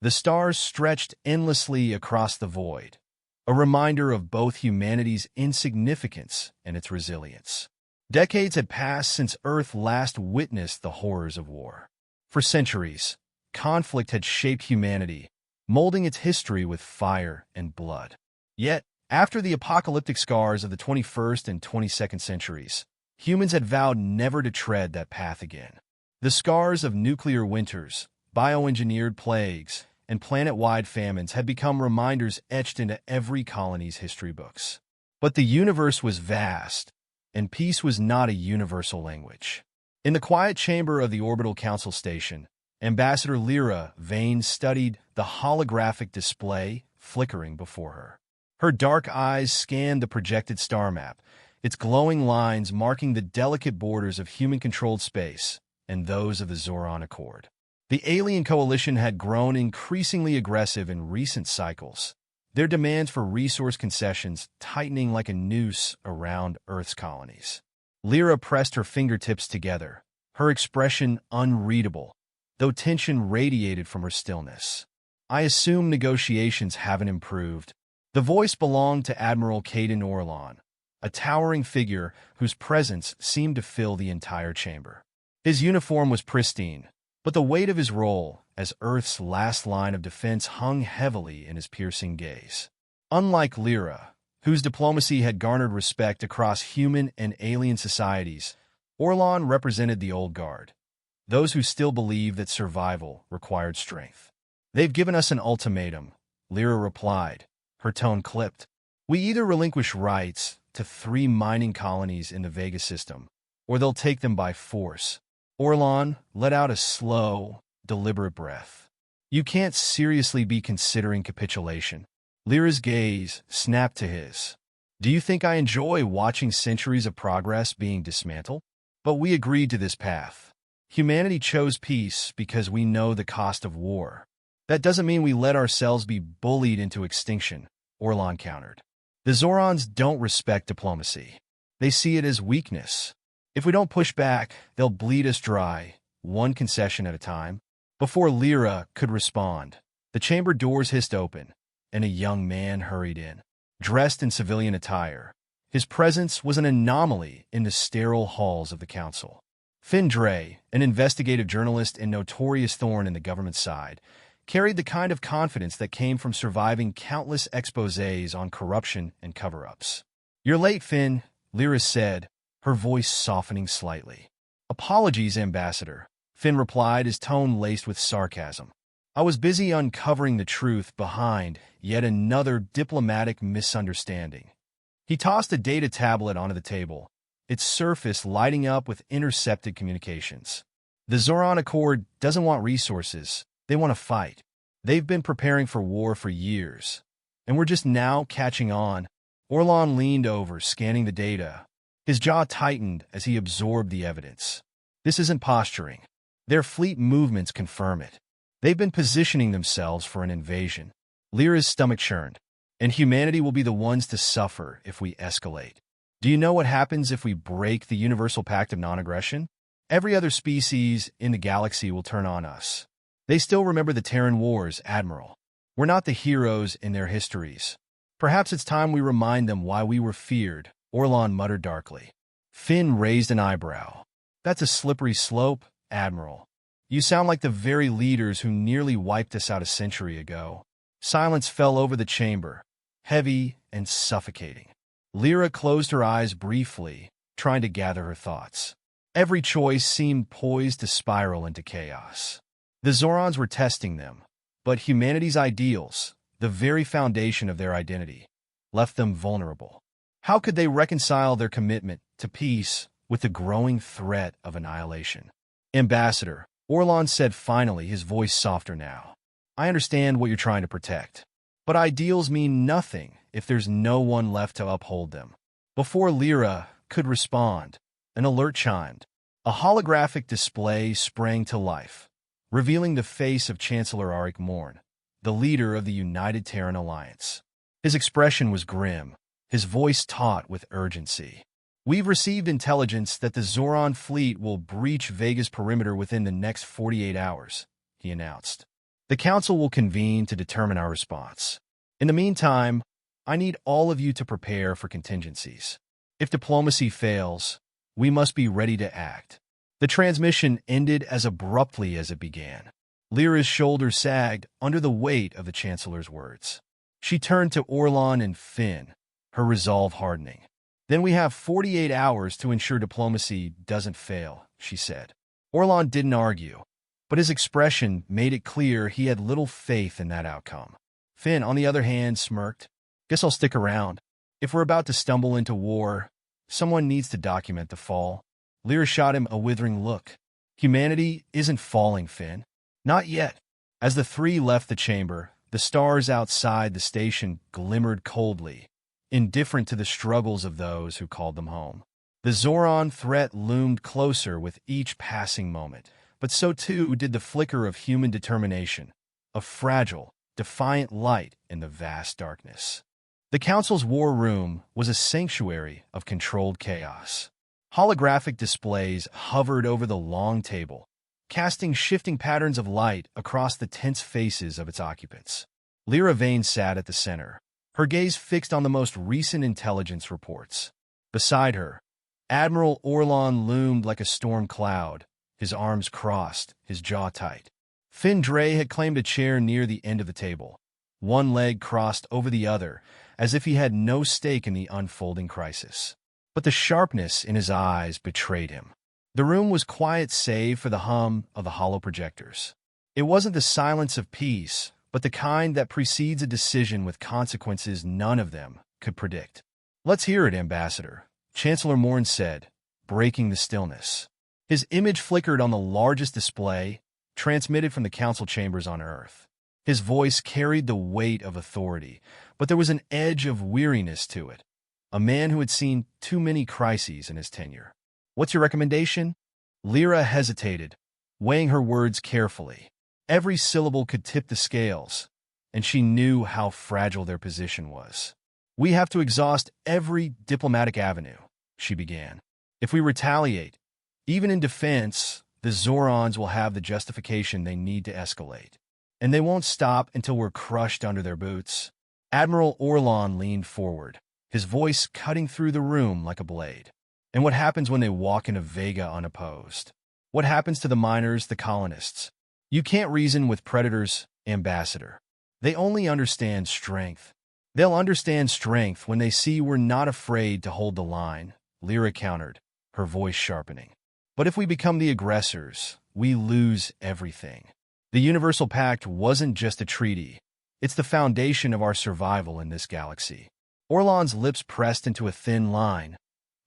The stars stretched endlessly across the void, a reminder of both humanity's insignificance and its resilience. Decades had passed since Earth last witnessed the horrors of war. For centuries, conflict had shaped humanity, molding its history with fire and blood. Yet, after the apocalyptic scars of the 21st and 22nd centuries, humans had vowed never to tread that path again. The scars of nuclear winters, bioengineered plagues, and planet-wide famines had become reminders etched into every colony's history books. But the universe was vast, and peace was not a universal language. In the quiet chamber of the Orbital Council Station, Ambassador Lyra Vane studied the holographic display flickering before her. Her dark eyes scanned the projected star map, its glowing lines marking the delicate borders of human-controlled space and those of the Zoran Accord. The alien coalition had grown increasingly aggressive in recent cycles, their demands for resource concessions tightening like a noose around Earth's colonies. Lyra pressed her fingertips together, her expression unreadable, though tension radiated from her stillness. "I assume negotiations haven't improved." The voice belonged to Admiral Caden Orlan, a towering figure whose presence seemed to fill the entire chamber. His uniform was pristine, but the weight of his role as Earth's last line of defense hung heavily in his piercing gaze. Unlike Lyra, whose diplomacy had garnered respect across human and alien societies, Orlan represented the old guard, those who still believed that survival required strength. "They've given us an ultimatum," Lyra replied, her tone clipped. "We either relinquish rights to 3 mining colonies in the Vega system, or they'll take them by force." Orlan let out a slow, deliberate breath. "You can't seriously be considering capitulation." Lyra's gaze snapped to his. "Do you think I enjoy watching centuries of progress being dismantled? But we agreed to this path. Humanity chose peace because we know the cost of war. That doesn't mean we let ourselves be bullied into extinction," Orlan countered. "The Zorans don't respect diplomacy. They see it as weakness. If we don't push back, they'll bleed us dry, one concession at a time." Before Lyra could respond, the chamber doors hissed open, and a young man hurried in. Dressed in civilian attire, his presence was an anomaly in the sterile halls of the council. Finn Dre, an investigative journalist and notorious thorn in the government side, carried the kind of confidence that came from surviving countless exposés on corruption and cover-ups. "You're late, Finn," Lyra said, her voice softening slightly. "Apologies, Ambassador," Finn replied, his tone laced with sarcasm. "I was busy uncovering the truth behind yet another diplomatic misunderstanding." He tossed a data tablet onto the table, its surface lighting up with intercepted communications. "The Zoran Accord doesn't want resources. They want to fight. They've been preparing for war for years, and we're just now catching on." Orlan leaned over, scanning the data. His jaw tightened as he absorbed the evidence. "This isn't posturing. Their fleet movements confirm it. They've been positioning themselves for an invasion." Lyra's stomach churned. "And humanity will be the ones to suffer if we escalate. Do you know what happens if we break the Universal Pact of Non-Aggression? Every other species in the galaxy will turn on us. They still remember the Terran Wars, Admiral. We're not the heroes in their histories. Perhaps it's time we remind them why we were feared," Orlan muttered darkly. Finn raised an eyebrow. "That's a slippery slope, Admiral. You sound like the very leaders who nearly wiped us out a century ago." Silence fell over the chamber, heavy and suffocating. Lyra closed her eyes briefly, trying to gather her thoughts. Every choice seemed poised to spiral into chaos. The Zorans were testing them, but humanity's ideals, the very foundation of their identity, left them vulnerable. How could they reconcile their commitment to peace with the growing threat of annihilation? "Ambassador," Orlan said finally, his voice softer now. "I understand what you're trying to protect, but ideals mean nothing if there's no one left to uphold them." Before Lyra could respond, an alert chimed. A holographic display sprang to life, revealing the face of Chancellor Arik Morn, the leader of the United Terran Alliance. His expression was grim, his voice taut with urgency. "We've received intelligence that the Zoran fleet will breach Vega's perimeter within the next 48 hours, he announced. The council will convene to determine our response. In the meantime, I need all of you to prepare for contingencies. If diplomacy fails, we must be ready to act." The transmission ended as abruptly as it began. Lyra's shoulders sagged under the weight of the Chancellor's words. She turned to Orlan and Finn, her resolve hardening. "Then we have 48 hours to ensure diplomacy doesn't fail," she said. Orlan didn't argue, but his expression made it clear he had little faith in that outcome. Finn, on the other hand, smirked. "Guess I'll stick around. If we're about to stumble into war, someone needs to document the fall." Lyra shot him a withering look. "Humanity isn't falling, Finn. Not yet." As the three left the chamber, the stars outside the station glimmered coldly, indifferent to the struggles of those who called them home. The Zoran threat loomed closer with each passing moment, but so too did the flicker of human determination, a fragile, defiant light in the vast darkness. The Council's war room was a sanctuary of controlled chaos. Holographic displays hovered over the long table, casting shifting patterns of light across the tense faces of its occupants. Lyra Vane sat at the center, her gaze fixed on the most recent intelligence reports. Beside her, Admiral Orlan loomed like a storm cloud, his arms crossed, his jaw tight. Finn Dre had claimed a chair near the end of the table, one leg crossed over the other, as if he had no stake in the unfolding crisis. But the sharpness in his eyes betrayed him. The room was quiet save for the hum of the hollow projectors. It wasn't the silence of peace, but the kind that precedes a decision with consequences none of them could predict. "Let's hear it, Ambassador," Chancellor Morn said, breaking the stillness. His image flickered on the largest display, transmitted from the council chambers on Earth. His voice carried the weight of authority, but there was an edge of weariness to it. A man who had seen too many crises in his tenure. "What's your recommendation?" Lyra hesitated, weighing her words carefully. Every syllable could tip the scales, and she knew how fragile their position was. "We have to exhaust every diplomatic avenue," she began. "If we retaliate, even in defense, the Zorons will have the justification they need to escalate. And they won't stop until we're crushed under their boots." Admiral Orlan leaned forward, his voice cutting through the room like a blade. "And what happens when they walk into Vega unopposed? What happens to the miners, the colonists? You can't reason with predators, Ambassador. They only understand strength. They'll understand strength when they see we're not afraid to hold the line," Lyra countered, her voice sharpening. "But if we become the aggressors, we lose everything. The Universal Pact wasn't just a treaty. It's the foundation of our survival in this galaxy." Orlan's lips pressed into a thin line,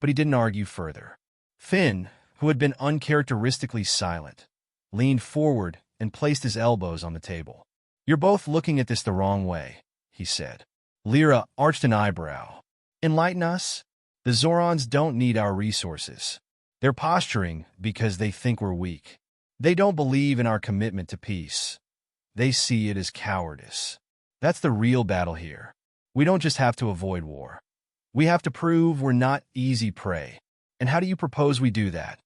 but he didn't argue further. Finn, who had been uncharacteristically silent, leaned forward and placed his elbows on the table. "You're both looking at this the wrong way," he said. Lyra arched an eyebrow. "Enlighten us?" "The Zorons don't need our resources. They're posturing because they think we're weak. They don't believe in our commitment to peace. They see it as cowardice. That's the real battle here. We don't just have to avoid war. We have to prove we're not easy prey. And how do you propose we do that?"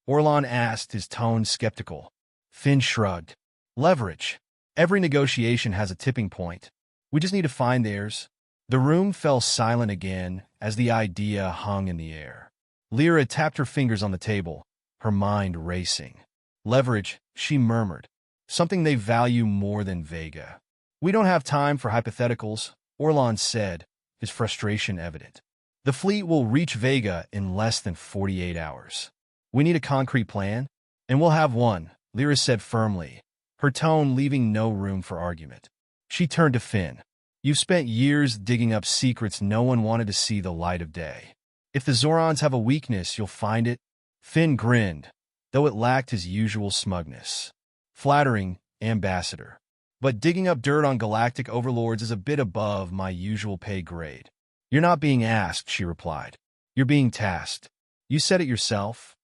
Orlan asked, his tone skeptical. Finn shrugged. "Leverage. Every negotiation has a tipping point. We just need to find theirs." The room fell silent again as the idea hung in the air. Lyra tapped her fingers on the table, her mind racing. "Leverage," she murmured. "Something they value more than Vega." "We don't have time for hypotheticals," Orlan said, his frustration evident. "The fleet will reach Vega in less than 48 hours. We need a concrete plan, and we'll have one," Lyra said firmly, her tone leaving no room for argument. She turned to Finn. "You've spent years digging up secrets no one wanted to see the light of day. If the Zorons have a weakness, you'll find it." Finn grinned, though it lacked his usual smugness. "Flattering, Ambassador. But digging up dirt on galactic overlords is a bit above my usual pay grade." "You're not being asked," she replied. "You're being tasked. You said it yourself.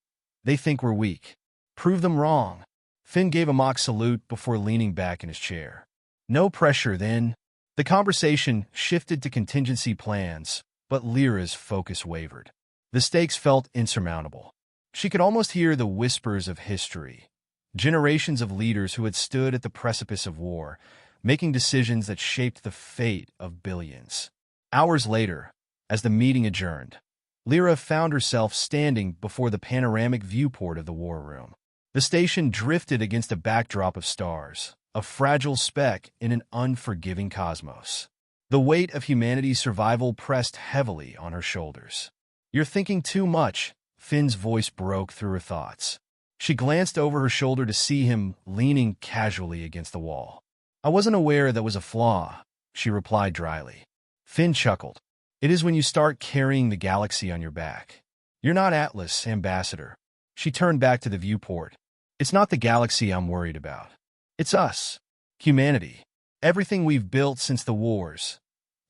They think we're weak. Prove them wrong." Finn gave a mock salute before leaning back in his chair. "No pressure, then." The conversation shifted to contingency plans, but Lyra's focus wavered. The stakes felt insurmountable. She could almost hear the whispers of history, Generations of leaders who had stood at the precipice of war, making decisions that shaped the fate of billions. Hours later, as the meeting adjourned, Lyra found herself standing before the panoramic viewport of the war room. The station drifted against a backdrop of stars, a fragile speck in an unforgiving cosmos. The weight of humanity's survival pressed heavily on her shoulders. "You're thinking too much," Finn's voice broke through her thoughts. She glanced over her shoulder to see him leaning casually against the wall. "I wasn't aware that was a flaw," she replied dryly. Finn chuckled. "It is when you start carrying the galaxy on your back. You're not Atlas, Ambassador." She turned back to the viewport. "It's not the galaxy I'm worried about. It's us, humanity. Everything we've built since the wars.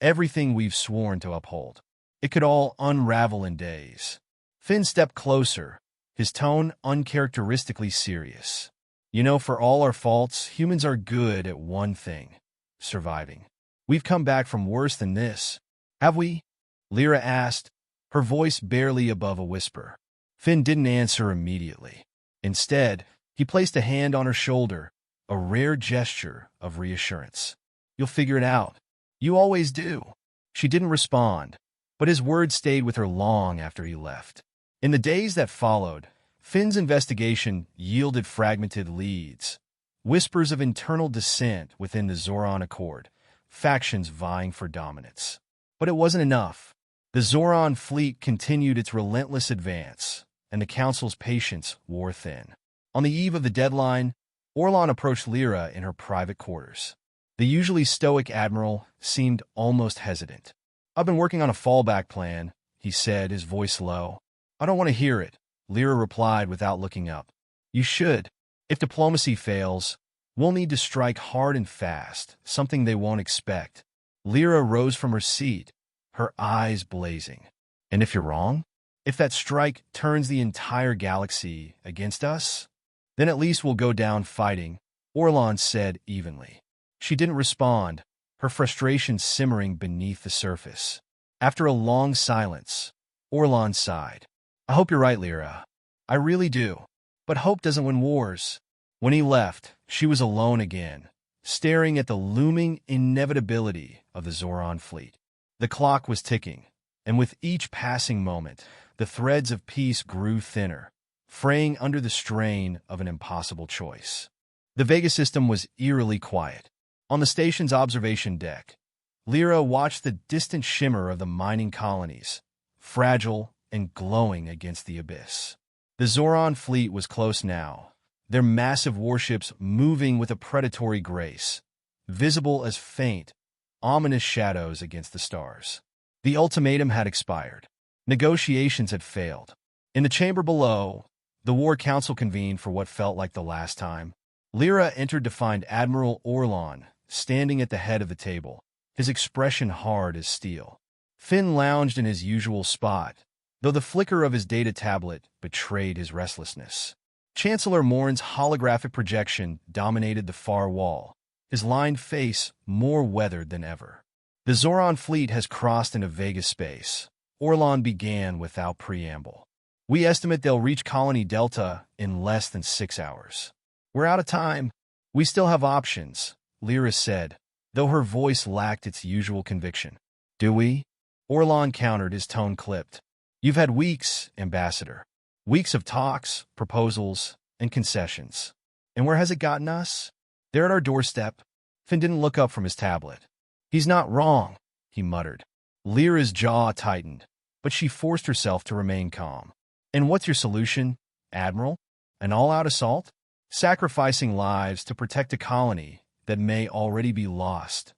Everything we've sworn to uphold. It could all unravel in days." Finn stepped closer, his tone uncharacteristically serious. "You know, for all our faults, humans are good at one thing: surviving. We've come back from worse than this, have we?" Lyra asked, her voice barely above a whisper. Finn didn't answer immediately. Instead, he placed a hand on her shoulder, a rare gesture of reassurance. "You'll figure it out. You always do." She didn't respond, but his words stayed with her long after he left. In the days that followed, Finn's investigation yielded fragmented leads, whispers of internal dissent within the Zoran Accord, factions vying for dominance. But it wasn't enough. The Zoran fleet continued its relentless advance, and the Council's patience wore thin. On the eve of the deadline, Orlan approached Lyra in her private quarters. The usually stoic admiral seemed almost hesitant. "I've been working on a fallback plan," he said, his voice low. "I don't want to hear it," Lyra replied without looking up. "You should. If diplomacy fails, we'll need to strike hard and fast, something they won't expect." Lyra rose from her seat, her eyes blazing. "And if you're wrong? If that strike turns the entire galaxy against us? Then at least we'll go down fighting," Orlan said evenly. She didn't respond, her frustration simmering beneath the surface. After a long silence, Orlan sighed. "I hope you're right, Lyra. I really do. But hope doesn't win wars." When he left, she was alone again, staring at the looming inevitability of the Zoran fleet. The clock was ticking, and with each passing moment, the threads of peace grew thinner, fraying under the strain of an impossible choice. The Vega system was eerily quiet. On the station's observation deck, Lyra watched the distant shimmer of the mining colonies, fragile and glowing against the abyss. The Zoran fleet was close now, their massive warships moving with a predatory grace, visible as faint, ominous shadows against the stars. The ultimatum had expired. Negotiations had failed. In the chamber below, the War Council convened for what felt like the last time. Lyra entered to find Admiral Orlan standing at the head of the table, his expression hard as steel. Finn lounged in his usual spot, though the flicker of his data tablet betrayed his restlessness. Chancellor Morn's holographic projection dominated the far wall, his lined face more weathered than ever. "The Zoran fleet has crossed into Vega space," Orlan began without preamble. "We estimate they'll reach Colony Delta in less than 6 hours. We're out of time. We still have options," Lyra said, though her voice lacked its usual conviction. "Do we?" Orlan countered, his tone clipped. "You've had weeks, Ambassador. Weeks of talks, proposals, and concessions. And where has it gotten us? They're at our doorstep." Finn didn't look up from his tablet. "He's not wrong," he muttered. Lyra's jaw tightened, but she forced herself to remain calm. "And what's your solution, Admiral? An all-out assault? Sacrificing lives to protect a colony that may already be lost?"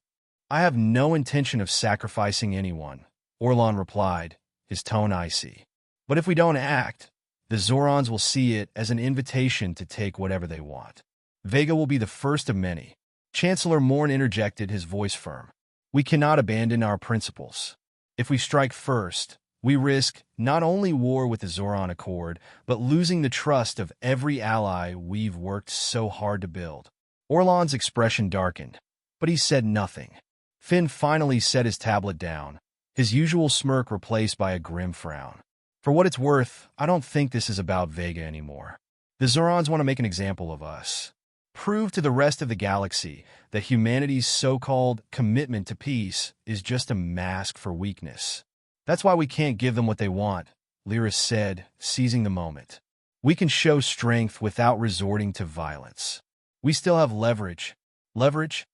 "I have no intention of sacrificing anyone," Orlan replied, his tone icy. "But if we don't act, the Zorans will see it as an invitation to take whatever they want. Vega will be the first of many." Chancellor Morn interjected, his voice firm. "We cannot abandon our principles. If we strike first, we risk not only war with the Zoran Accord, but losing the trust of every ally we've worked so hard to build." Orlan's expression darkened, but he said nothing. Finn finally set his tablet down, his usual smirk replaced by a grim frown. "For what it's worth, I don't think this is about Vega anymore. The Zorons want to make an example of us. Prove to the rest of the galaxy that humanity's so-called commitment to peace is just a mask for weakness. That's why we can't give them what they want, Lyra said, seizing the moment. We can show strength without resorting to violence. We still have leverage. Leverage?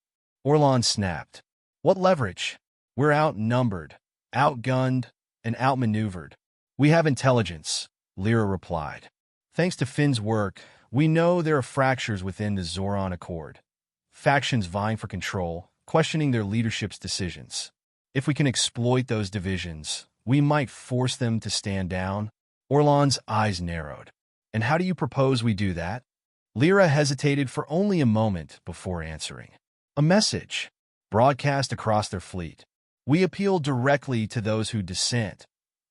Orlan snapped. What leverage? We're outnumbered, outgunned, and outmaneuvered. We have intelligence, Lyra replied. Thanks to Finn's work, we know there are fractures within the Zoran Accord. Factions vying for control, questioning their leadership's decisions. If we can exploit those divisions, we might force them to stand down. Orlan's eyes narrowed. And how do you propose we do that? Lyra hesitated for only a moment before answering. A message, broadcast across their fleet. We appeal directly to those who dissent,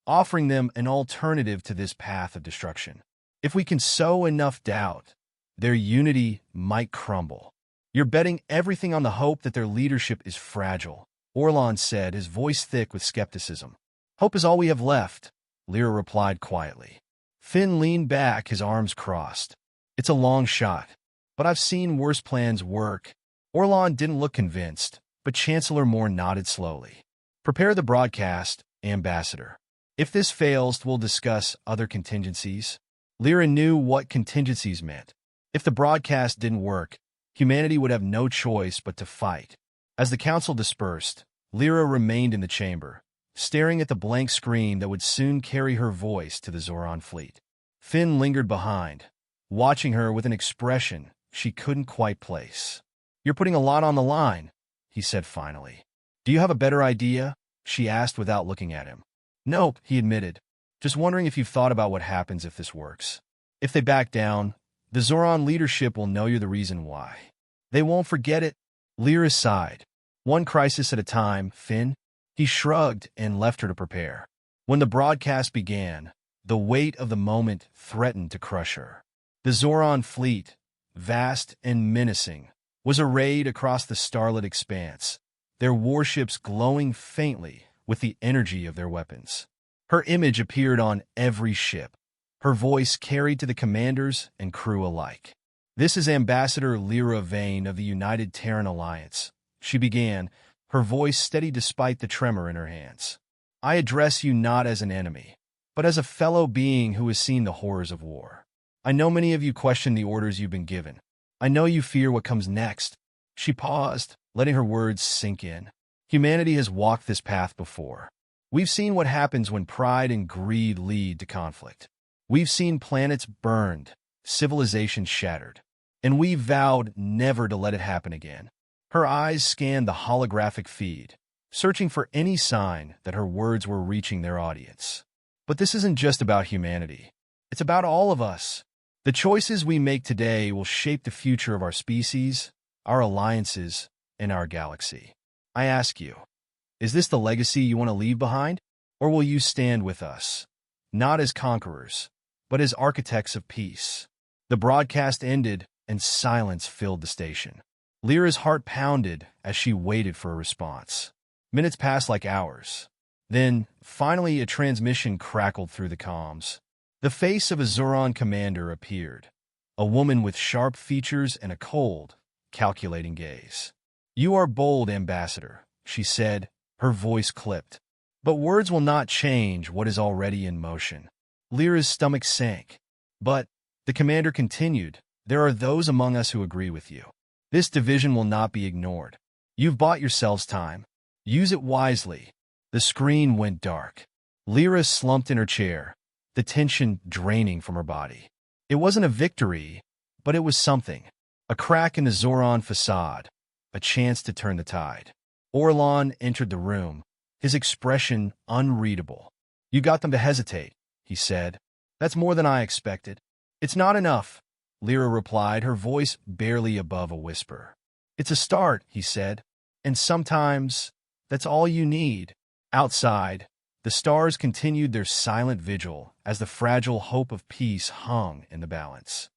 offering them an alternative to this path of destruction. If we can sow enough doubt, their unity might crumble. You're betting everything on the hope that their leadership is fragile, Orlan said, his voice thick with skepticism. Hope is all we have left, Lyra replied quietly. Finn leaned back, his arms crossed. It's a long shot, but I've seen worse plans work. Orlan didn't look convinced, but Chancellor Moore nodded slowly. Prepare the broadcast, Ambassador. If this fails, we'll discuss other contingencies. Lyra knew what contingencies meant. If the broadcast didn't work, humanity would have no choice but to fight. As the council dispersed, Lyra remained in the chamber, staring at the blank screen that would soon carry her voice to the Zoran fleet. Finn lingered behind, watching her with an expression she couldn't quite place. You're putting a lot on the line, he said finally. Do you have a better idea? She asked without looking at him. Nope, he admitted. Just wondering if you've thought about what happens if this works. If they back down, the Zoran leadership will know you're the reason why. They won't forget it. Lyra sighed. One crisis at a time, Finn. He shrugged and left her to prepare. When the broadcast began, the weight of the moment threatened to crush her. The Zoran fleet, vast and menacing, was arrayed across the starlit expanse, their warships glowing faintly with the energy of their weapons. Her image appeared on every ship, her voice carried to the commanders and crew alike. This is Ambassador Lyra Vane of the United Terran Alliance, she began, her voice steady despite the tremor in her hands. I address you not as an enemy, but as a fellow being who has seen the horrors of war. I know many of you question the orders you've been given. I know you fear what comes next. She paused, letting her words sink in. Humanity has walked this path before. We've seen what happens when pride and greed lead to conflict. We've seen planets burned, civilizations shattered, and we vowed never to let it happen again. Her eyes scanned the holographic feed, searching for any sign that her words were reaching their audience. But this isn't just about humanity. It's about all of us. The choices we make today will shape the future of our species, our alliances, and our galaxy. I ask you, is this the legacy you want to leave behind? Or will you stand with us, not as conquerors, but as architects of peace? The broadcast ended, and silence filled the station. Lyra's heart pounded as she waited for a response. Minutes passed like hours. Then, finally, a transmission crackled through the comms. The face of a Zoran commander appeared, a woman with sharp features and a cold, calculating gaze. You are bold, Ambassador, she said, her voice clipped. But words will not change what is already in motion. Lyra's stomach sank. But, the commander continued, there are those among us who agree with you. This division will not be ignored. You've bought yourselves time. Use it wisely. The screen went dark. Lyra slumped in her chair, the tension draining from her body. It wasn't a victory, but it was something. A crack in the Zoran facade, a chance to turn the tide. Orlan entered the room, his expression unreadable. You got them to hesitate, he said. That's more than I expected. It's not enough, Lyra replied, her voice barely above a whisper. It's a start, he said, and sometimes that's all you need. Outside, the stars continued their silent vigil as the fragile hope of peace hung in the balance.